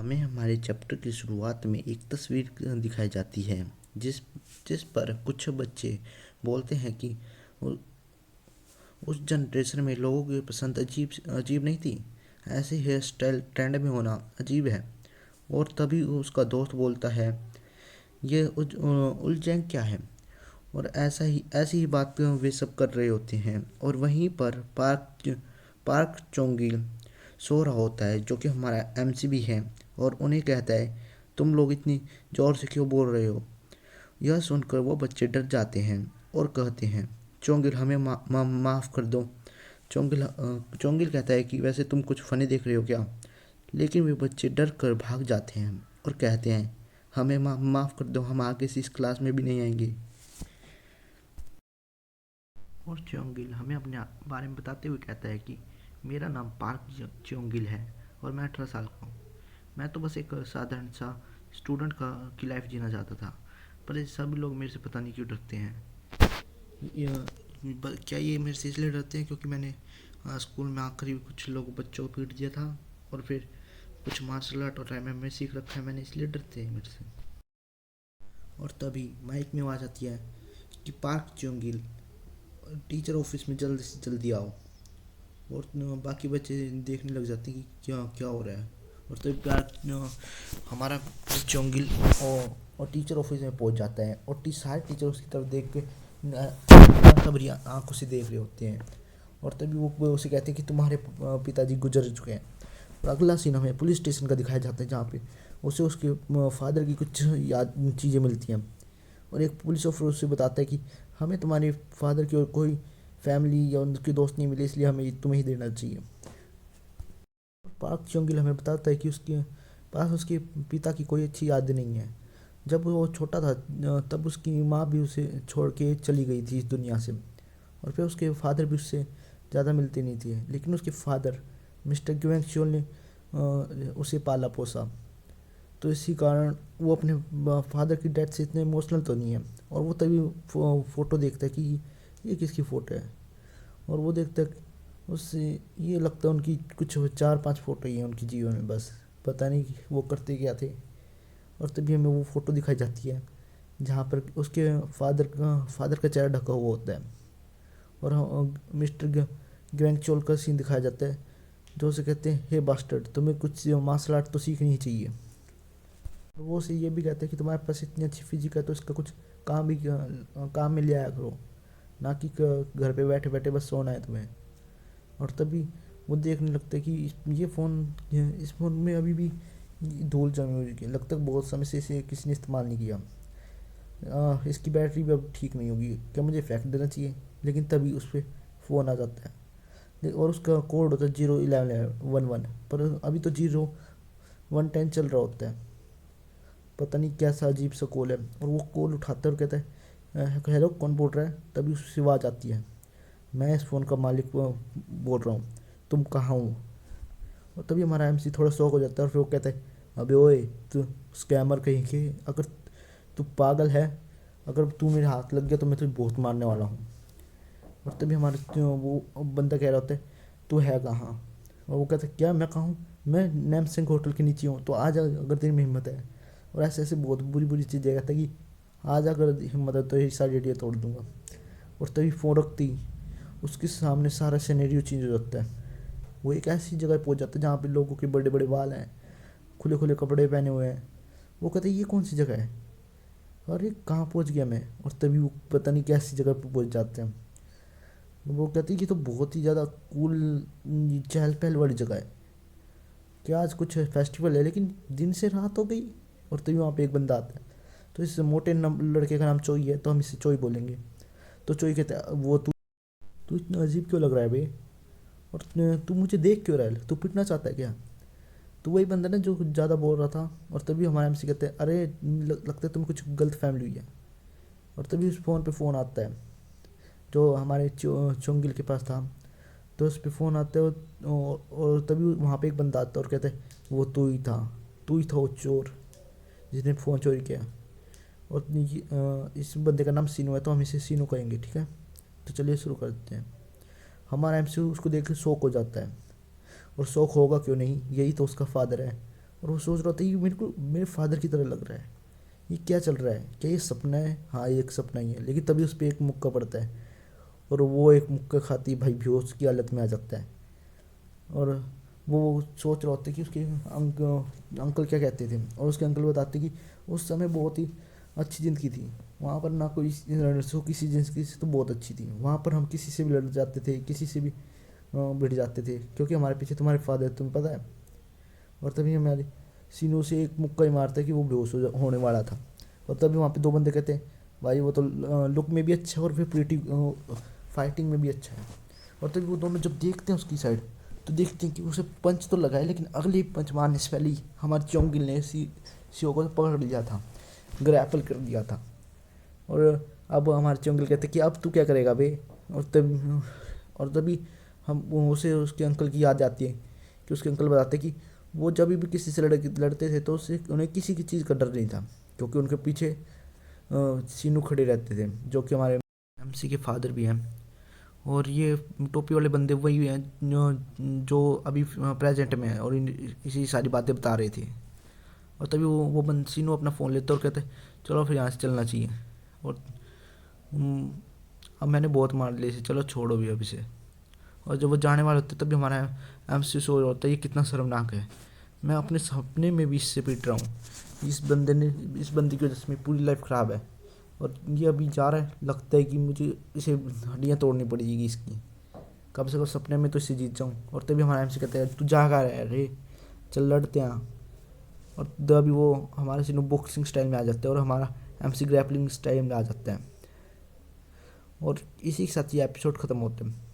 हमें हमारे चैप्टर की शुरुआत में एक तस्वीर दिखाई जाती है जिस जिस पर कुछ बच्चे बोलते हैं कि उ- उस जनरेशन में लोगों की पसंद अजीब अजीब नहीं थी। ऐसे हेयर स्टाइल ट्रेंड में होना अजीब है। और तभी उसका दोस्त बोलता है, ये उलझन क्या है। और ऐसी ही बात वे सब कर रहे होते हैं और वहीं पर पार्क चोंगिल सो रहा होता है, जो कि हमारा एमसी भी है। और उन्हें कहता है, तुम लोग इतनी ज़ोर से क्यों बोल रहे हो। यह सुनकर वो बच्चे डर जाते हैं और कहते हैं, चोंगिल हमें माफ़ कर दो। चोंगिल कहता है कि वैसे तुम कुछ फ़नी देख रहे हो क्या। लेकिन वे बच्चे डर कर भाग जाते हैं और कहते हैं, हमें माफ़ कर दो, हम आगे से इस क्लास में भी नहीं आएंगे। और च्योंगिल हमें अपने बारे में बताते हुए कहता है कि मेरा नाम पार्क च्योंगिल है और मैं 18 साल का हूँ। मैं तो बस एक साधारण सा स्टूडेंट की लाइफ जीना चाहता था, पर ये सभी लोग मेरे से पता नहीं क्यों डरते हैं। क्या ये मेरे से इसलिए डरते हैं क्योंकि मैंने स्कूल में आखिरी कुछ लोग बच्चों को पीट दिया था और फिर कुछ मार्शल आर्ट और MMA सीख रखा है मैंने, इसलिए डरते हैं मेरे से। और तभी माइक में आवाज़ आती है कि पार्क च्योंगिल, टीचर ऑफिस में जल्दी से जल्दी आओ। और बाकी बच्चे देखने लग जाते हैं कि क्या क्या हो रहा है। और तो प्यार हमारा चोंगिल और टीचर ऑफिस में पहुंच जाता है और सारे टीचर उसकी तरफ देख के खबरी आंखों से देख रहे होते हैं। और तभी वो उसे कहते हैं कि तुम्हारे पिताजी गुजर चुके हैं। और अगला सीन हमें पुलिस स्टेशन का दिखाया जाता है, जहाँ पे उसे उसके फादर की कुछ याद चीज़ें मिलती हैं। और एक पुलिस ऑफिसर उसे बताता है कि हमें तुम्हारे फादर की और कोई फैमिली या उनके दोस्त नहीं मिले, इसलिए हमें तुम्हें ही देना चाहिए। पार्क चोंगिल हमें बताता है कि उसके पास उसके पिता की कोई अच्छी याद नहीं है। जब वो छोटा था तब उसकी माँ भी उसे छोड़ के चली गई थी इस दुनिया से। और फिर उसके फादर भी उससे ज़्यादा मिलते नहीं थे, लेकिन उसके फादर मिस्टर ग्वेंगचोल ने उसे पाला पोसा। तो इसी कारण वो अपने फादर की डेथ से इतने इमोशनल तो नहीं है। और वो तभी फ़ोटो देखता है कि ये किसकी फ़ोटो है। और वो देखता है, उससे ये लगता है उनकी कुछ 4-5 फ़ोटो ही हैं उनके जीवन में, बस पता नहीं कि वो करते क्या थे। और तभी हमें वो फ़ोटो दिखाई जाती है जहाँ पर उसके फादर का चेहरा ढका हुआ होता है। और मिस्टर ग्वेंगचोल का सीन दिखाया जाता है, जो उसे कहते हैं, हे बास्टर्ड, तुम्हें कुछ मार्शल आर्ट तो सीखनी ही चाहिए। और वो उसे ये भी कहता है कि तुम्हारे पास इतनी अच्छी फिजिक है तो इसका कुछ काम में ले आया करो, ना कि घर पे बैठे बैठे बस सोना है तुम्हें। और तभी वो देखने लगता है कि ये फ़ोन, इस फ़ोन में अभी भी धूल जमी हुई है, लगता है बहुत समय से इसे किसी ने इस्तेमाल नहीं किया। इसकी बैटरी भी अब ठीक नहीं होगी, क्या मुझे फेंक देना चाहिए। लेकिन तभी उस पर फ़ोन आ जाता है और उसका कोड होता है 01111, पर अभी तो 0110 चल रहा होता है। पता नहीं कैसा अजीब सा कॉल है। और वो कॉल उठाता है और कहता है, हेलो कौन बोल रहा है। तभी उससे आवाज़ आती है, मैं इस फ़ोन का मालिक बोल रहा हूँ, तुम कहाँ हो। और तभी हमारा MC थोड़ा शौक हो जाता है और फिर वो कहता है, अबे ओए तू स्कैमर कहीं के, अगर तू पागल है, अगर तू मेरे हाथ लग गया तो मैं तुझे बहुत मारने वाला हूँ। और तभी हमारे वो बंदा कह रहा होता है, तू है कहाँ। और वो कहता है, क्या मैं कहाँ हूँ, मैं नैम सिंह होटल के नीचे हूँ, तो आ जा अगर तेरी में हिम्मत है। और ऐसे ऐसे बहुत बुरी बुरी चीज़ें कहता है कि आ जा अगर हिम्मत है तो ये सारी एडिया तोड़ दूंगा। और तभी फ़ोन रखती उसके सामने सारा सिनेरियो चेंज हो जाता है। वो एक ऐसी जगह पहुंच जाता है जहाँ पे लोगों के बड़े बड़े बाल हैं, खुले खुले कपड़े पहने हुए हैं। वो कहते हैं, ये कौन सी जगह है, अरे कहाँ पहुंच गया मैं। और तभी वो पता नहीं कैसी जगह पे पहुंच जाते हैं। वो कहते हैं कि तो बहुत ही ज़्यादा कूल चहल पहल वाली जगह है, क्या आज कुछ फेस्टिवल है, लेकिन दिन से रात हो गई। और तभी वहाँ पे एक बंदा आता है, तो इस मोटे लड़के का नाम चोई है, तो हम इसे चोई बोलेंगे। तो चोई कहता है, वो तू तू इतना अजीब क्यों लग रहा है भाई, और तू मुझे देख क्यों रहा है, तू पिटना चाहता है क्या। तो वही बंदा ना जो ज़्यादा बोल रहा था। और तभी हमारे MC कहते हैं, अरे लगता है तुम्हें कुछ गलत फैमिली हुई है। और तभी उस फ़ोन पे फ़ोन आता है जो हमारे चुंगिल के पास था। तो उस पे फ़ोन आता है और तभी वहाँ पे एक बंदा आता है और कहता है, वो तू ही था वो चोर जिसने फ़ोन चोरी किया। और इस बंदे का नाम सीनू है, तो हम इसे सीनू कहेंगे, ठीक है। तो चलिए शुरू करते हैं। हमारा MC उसको देख के शौक हो जाता है। और शौक होगा क्यों नहीं, यही तो उसका फादर है। और वो सोच रहा था कि मेरे को मेरे फादर की तरह लग रहा है, ये क्या चल रहा है, क्या ये सपना है? हाँ ये एक सपना ही है। लेकिन तभी उस पर एक मुक्का पड़ता है और वो एक मुक्का खाती भाई बेहोश की हालत में आ जाता है। और वो सोच रहा होता है कि उसके अंकल क्या कहते थे, और उसके अंकल बताते कि उस समय बहुत ही अच्छी ज़िंदगी थी, वहाँ पर ना कोई सो किसी ज़िंदगी से तो बहुत अच्छी थी, वहाँ पर हम किसी से भी लड़ जाते थे, किसी से भी भिड़ जाते थे, क्योंकि हमारे पीछे तुम्हारे फादर, तुम्हें पता है। और तभी हमारे सीनू से एक मुक्का ही मारता है कि वो बेहोश होने वाला था। और तभी वहाँ पे दो बंदे कहते हैं भाई वो तो लुक में भी अच्छा है और फिर प्रीटी फाइटिंग में भी अच्छा है। और तभी वो दोनों जब देखते हैं उसकी साइड, तो देखते हैं कि उसे पंच तो लगाए, लेकिन अगले पंच मारने से पहले ही हमारे चोंगिल ने सीओ को पकड़ लिया था, ग्रैपल कर दिया था। और अब हमारे चोंगिल कहते हैं कि अब तू क्या करेगा बे। और तभी हम उसे उसके अंकल की याद आती है कि उसके अंकल बताते कि वो जब भी किसी से लड़ते थे तो उससे उन्हें किसी की चीज़ का डर नहीं था, क्योंकि उनके पीछे सीनू खड़े रहते थे, जो कि हमारे एमसी के फादर भी हैं। और ये टोपी वाले बंदे वही हैं जो अभी प्रेजेंट में है और इसी सारी बातें बता रहे थे। और तभी वो बंद सीनू अपना फ़ोन लेते और कहते चलो फिर यहाँ से चलना चाहिए। और हम्म, अब मैंने बहुत मार लिए इसे, चलो छोड़ो भी अब इसे। और जब वो जाने वाले होते तभी हमारा एमसी सोच रहा होता है ये कितना शर्मनाक है, मैं अपने सपने में भी इससे पीट रहा हूँ, इस बंदे की वजह से मेरी पूरी लाइफ ख़राब है। और ये अभी जा रहा है, लगता है कि मुझे इसे हड्डियाँ तोड़नी पड़ेगी इसकी, कम से कम सपने में तो इससे जीत जाऊँ। और तभी हमारा एमसी कहता है तू जा कहाँ रहा है रे, चल लड़ते हैं। और तभी वो हमारे सीनू बॉक्सिंग स्टाइल में आ जाता है और हमारा एमसी ग्रैपलिंग स्टाइल में आ जाता है। और इसी के साथ ये एपिसोड ख़त्म होते हैं।